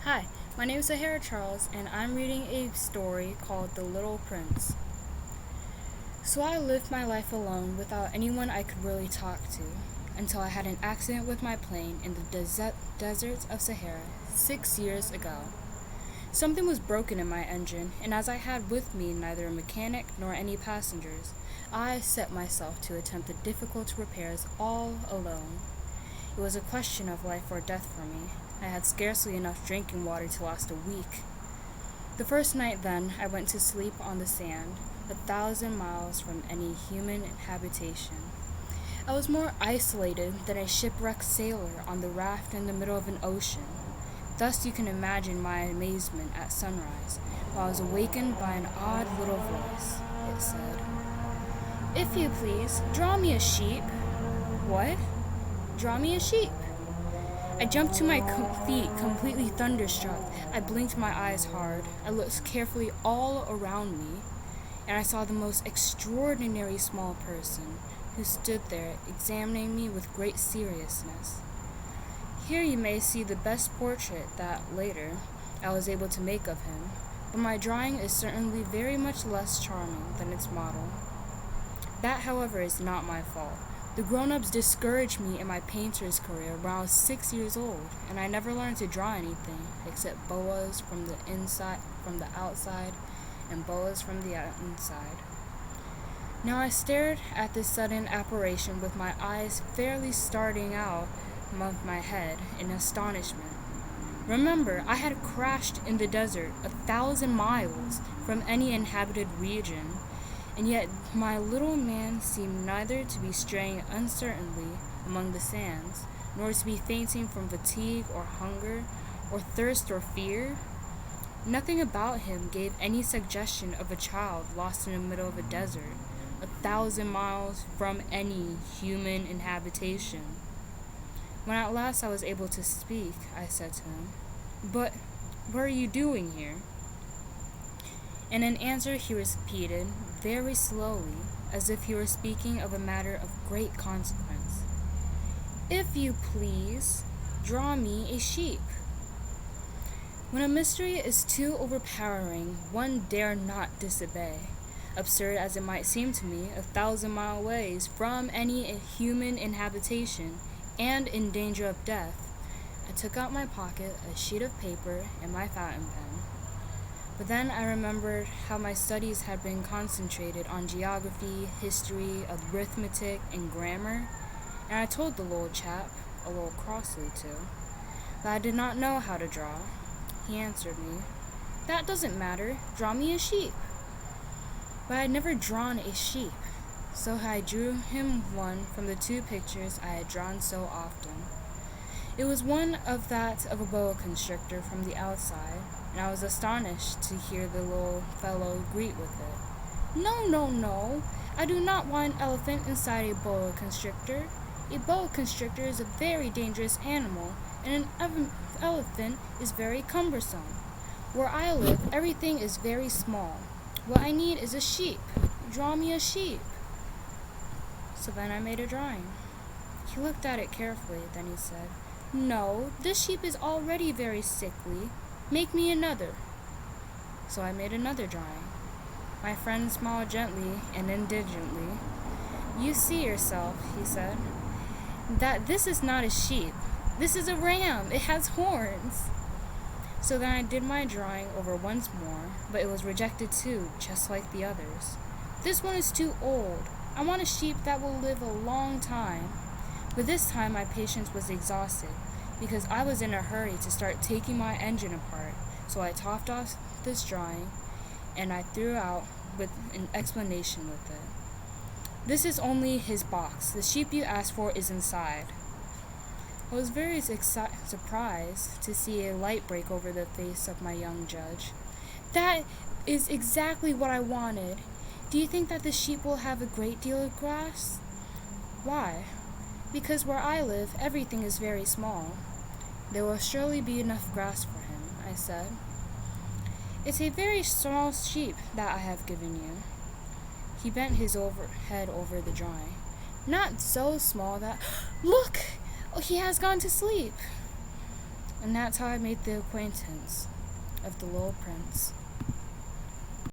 Hi, my name is Sahara Charles, and I'm reading a story called The Little Prince. So I lived my life alone without anyone I could really talk to until I had an accident with my plane in the deserts of Sahara 6 years ago. Something was broken in my engine, and as I had with me neither a mechanic nor any passengers, I set myself to attempt the difficult repairs all alone. It was a question of life or death for me. I had scarcely enough drinking water to last a week. The first night, then, I went to sleep on the sand, 1,000 miles from any human habitation. I was more isolated than a shipwrecked sailor on the raft in the middle of an ocean. Thus you can imagine my amazement at sunrise, while I was awakened by an odd little voice. It said, "If you please, draw me a sheep." "What?" "Draw me a sheep." I jumped to my feet, completely thunderstruck. I blinked my eyes hard. I looked carefully all around me, and I saw the most extraordinary small person, who stood there examining me with great seriousness. Here you may see the best portrait that, later, I was able to make of him, but my drawing is certainly very much less charming than its model. That, however, is not my fault. The grown-ups discouraged me in my painter's career when I was 6 years old, and I never learned to draw anything except boas from the outside, and boas from the inside. Now I stared at this sudden apparition with my eyes fairly starting out above my head in astonishment. Remember, I had crashed in the desert 1,000 miles from any inhabited region, and yet my little man seemed neither to be straying uncertainly among the sands, nor to be fainting from fatigue or hunger, or thirst or fear. Nothing about him gave any suggestion of a child lost in the middle of a desert, 1,000 miles from any human inhabitation. When at last I was able to speak, I said to him, "But what are you doing here?" And in answer he repeated, very slowly, as if he were speaking of a matter of great consequence, "If you please, draw me a sheep." When a mystery is too overpowering, one dare not disobey. Absurd as it might seem to me, 1,000 mile ways from any human inhabitation, and in danger of death, I took out my pocket, a sheet of paper, and my fountain pen. But then I remembered how my studies had been concentrated on geography, history, arithmetic, and grammar, and I told the little chap, a little crossly too, that I did not know how to draw. He answered me, "That doesn't matter, draw me a sheep." But I had never drawn a sheep, so I drew him one from the two pictures I had drawn so often. It was one of that of a boa constrictor from the outside, and I was astonished to hear the little fellow agree with it. "No, no, no, I do not want an elephant inside a boa constrictor. A boa constrictor is a very dangerous animal, and an elephant is very cumbersome. Where I live, everything is very small. What I need is a sheep. Draw me a sheep." So then I made a drawing. He looked at it carefully, then he said, "No, this sheep is already very sickly. Make me another." So I made another drawing. My friend smiled gently and indignantly. "You see yourself," he said, "that this is not a sheep. This is a ram. It has horns." So then I did my drawing over once more, but it was rejected too, just like the others. "This one is too old. I want a sheep that will live a long time." But this time my patience was exhausted, because I was in a hurry to start taking my engine apart, so I topped off this drawing, and I threw out with an explanation with it. "This is only his box. The sheep you asked for is inside." I was very surprised to see a light break over the face of my young judge. "That is exactly what I wanted. Do you think that the sheep will have a great deal of grass?" "Why?" "Because where I live, everything is very small." "There will surely be enough grass for him," I said. "It's a very small sheep that I have given you." He bent his head over the drawing. "Not so small that—" "Look! Oh, he has gone to sleep." And that's how I made the acquaintance of the little prince.